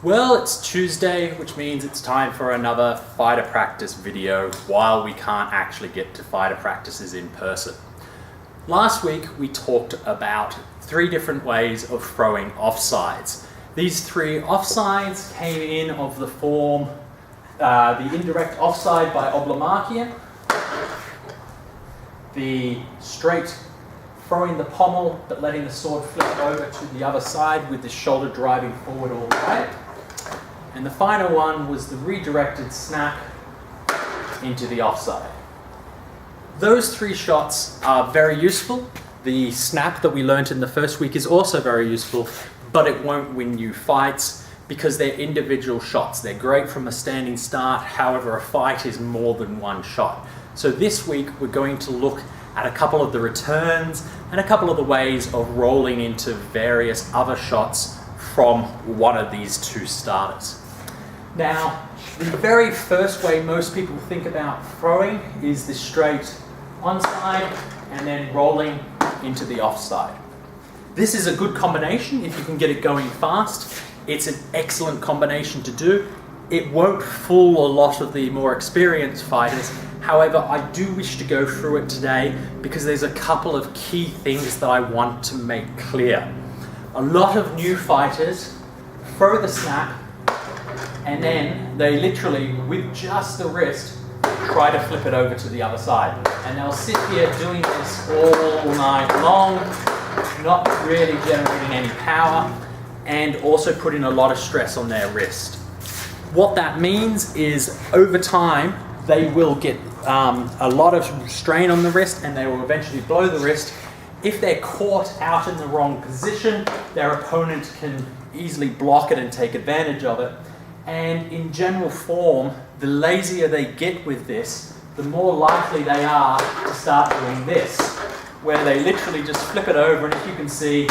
Well, it's Tuesday, which means it's time for another fighter practice video while we can't actually get to fighter practices in person. Last week we talked about 3 different ways of throwing offsides. These 3 offsides came in of the form the indirect offside by oblimakia, the straight throwing the pommel but letting the sword flip over to the other side with the shoulder driving forward all the way. And the final one was the redirected snap into the offside. Those 3 shots are very useful. The snap that we learnt in the first week is also very useful, but it won't win you fights because they're individual shots. They're great from a standing start, however a fight is more than one shot. So this week we're going to look at a couple of the returns and a couple of the ways of rolling into various other shots from one of these 2 starters. Now, the very first way most people think about throwing is the straight onside and then rolling into the offside. This is a good combination if you can get it going fast. It's an excellent combination to do. It won't fool a lot of the more experienced fighters. However, I do wish to go through it today because there's a couple of key things that I want to make clear. A lot of new fighters throw the snap and then they literally, with just the wrist, try to flip it over to the other side. And they'll sit here doing this all night long, not really generating any power, and also putting a lot of stress on their wrist. What that means is over time, they will get a lot of strain on the wrist and they will eventually blow the wrist. If they're caught out in the wrong position, their opponent can easily block it and take advantage of it. And in general form, the lazier they get with this, the more likely they are to start doing this, where they literally just flip it over, and if you can see,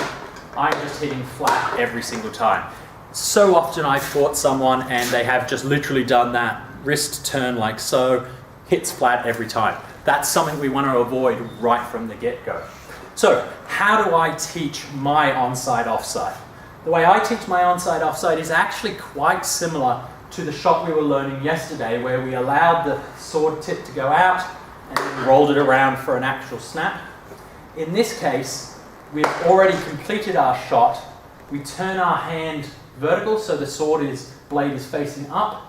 I'm just hitting flat every single time. So often I've fought someone and they have just literally done that wrist turn like so, hits flat every time. That's something we want to avoid right from the get-go. So, how do I teach my onside offside? The way I teach my onside offside is actually quite similar to the shot we were learning yesterday, where we allowed the sword tip to go out and then rolled it around for an actual snap. In this case, we've already completed our shot. We turn our hand vertical so the blade is facing up.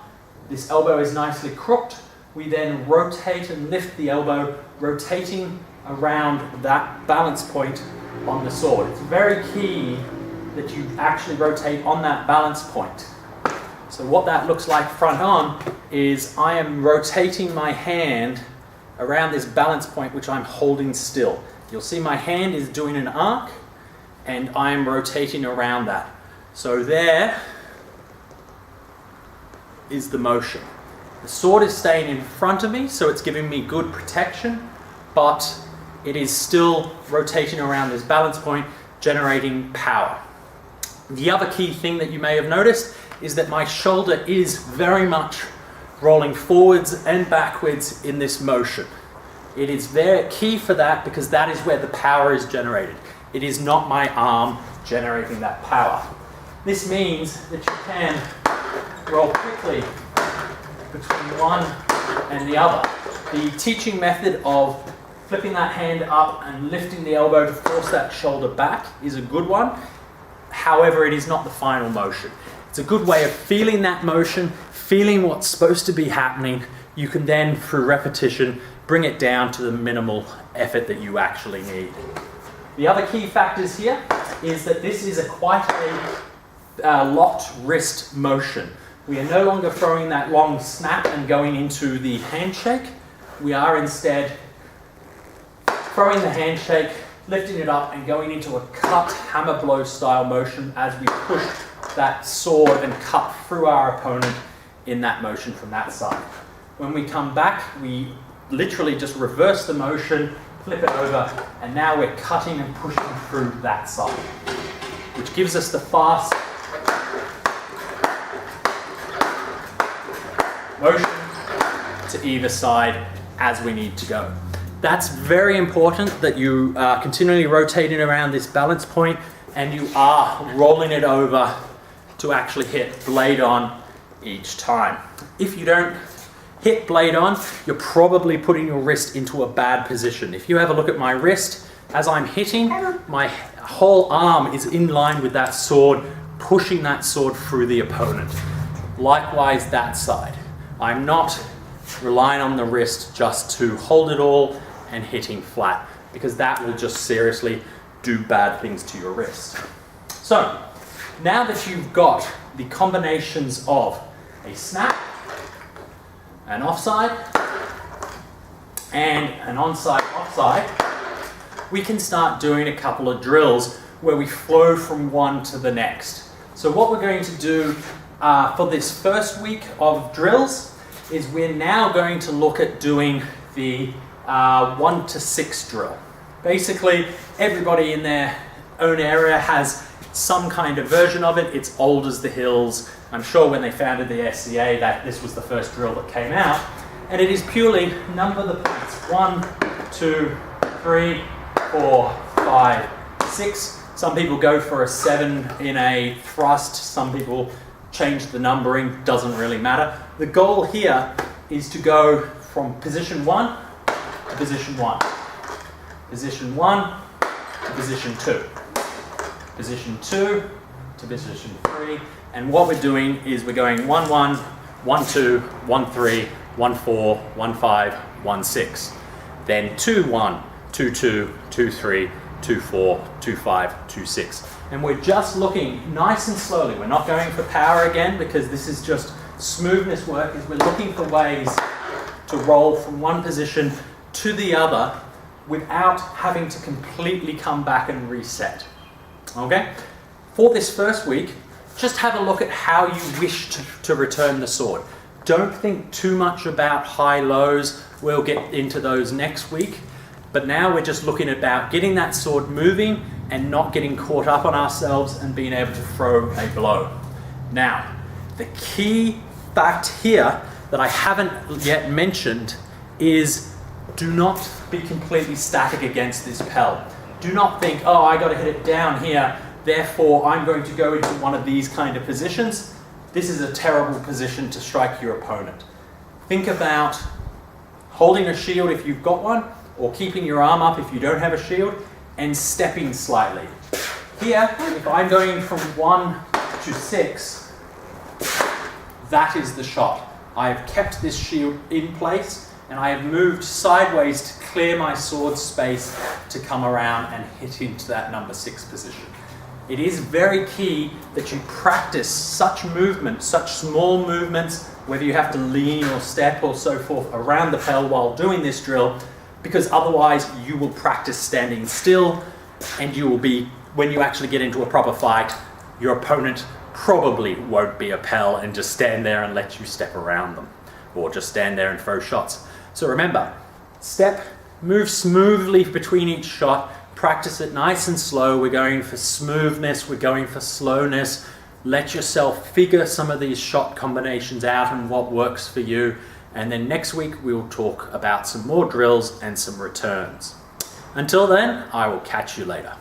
This elbow is nicely crooked. We then rotate and lift the elbow, rotating around that balance point on the sword. It's very key that you actually rotate on that balance point. So what that looks like front on is I am rotating my hand around this balance point which I'm holding still. You'll see my hand is doing an arc and I am rotating around that. So there is the motion. The sword is staying in front of me, so it's giving me good protection, but it is still rotating around this balance point, generating power. The other key thing that you may have noticed is that my shoulder is very much rolling forwards and backwards in this motion. It is very key for that because that is where the power is generated. It is not my arm generating that power. This means that you can roll quickly between one and the other. The teaching method of flipping that hand up and lifting the elbow to force that shoulder back is a good one. However, it is not the final motion. It's a good way of feeling that motion, feeling what's supposed to be happening. You can then, through repetition, bring it down to the minimal effort that you actually need. The other key factors here is that this is quite a locked wrist motion. We are no longer throwing that long snap and going into the handshake. We are instead throwing the handshake, lifting it up and going into a cut hammer blow style motion as we push that sword and cut through our opponent in that motion from that side. When we come back, we literally just reverse the motion, flip it over, and now we're cutting and pushing through that side, which gives us the fast motion to either side as we need to go. That's very important that you are continually rotating around this balance point and you are rolling it over to actually hit blade on each time. If you don't hit blade on, you're probably putting your wrist into a bad position. If you have a look at my wrist, as I'm hitting, my whole arm is in line with that sword, pushing that sword through the opponent. Likewise, that side. I'm not relying on the wrist just to hold it all and hitting flat, because that will just seriously do bad things to your wrist. So, now that you've got the combinations of a snap, an offside, and an onside offside, we can start doing a couple of drills where we flow from one to the next. So what we're going to do for this first week of drills is we're now going to look at doing the 1 to 6 drill. Basically, everybody in their own area has some kind of version of it. It's old as the hills. I'm sure when they founded the SCA that this was the first drill that came out. And it is purely number the points. 1, 2, 3, 4, 5, 6. Some people go for a 7 in a thrust. Some people change the numbering. Doesn't really matter. The goal here is to go from position 1 to position 1. Position 1 to position 2. Position 2 to position 3. And what we're doing is we're going 1, 1, 1, 2, 1, 3, 1, 4, 1, 5, 1, 6. Then 2, 1, 2, 2, 2, 3, 2, 4, 2, 5, 2, 6. And we're just looking nice and slowly. We're not going for power again, because this is just smoothness work. Is we're looking for ways to roll from one position to the other without having to completely come back and reset. Okay? For this first week, just have a look at how you wish to return the sword. Don't think too much about high-lows. We'll get into those next week. But now we're just looking about getting that sword moving and not getting caught up on ourselves and being able to throw a blow. Now, the key fact here that I haven't yet mentioned is do not be completely static against this pell. Do not think, oh, I got to hit it down here, therefore I'm going to go into one of these kind of positions. This is a terrible position to strike your opponent. Think about holding a shield if you've got one, or keeping your arm up if you don't have a shield, and stepping slightly. Here, if I'm going from 1 to 6, that is the shot. I have kept this shield in place, and I have moved sideways to clear my sword space to come around and hit into that number 6 position. It is very key that you practice such movement, such small movements, whether you have to lean or step or so forth around the pell while doing this drill, because otherwise you will practice standing still, and you will be, when you actually get into a proper fight, your opponent probably won't be a pell and just stand there and let you step around them, or just stand there and throw shots. So remember, step, move smoothly between each shot, practice it nice and slow. We're going for smoothness, we're going for slowness. Let yourself figure some of these shot combinations out and what works for you. And then next week we'll talk about some more drills and some returns. Until then, I will catch you later.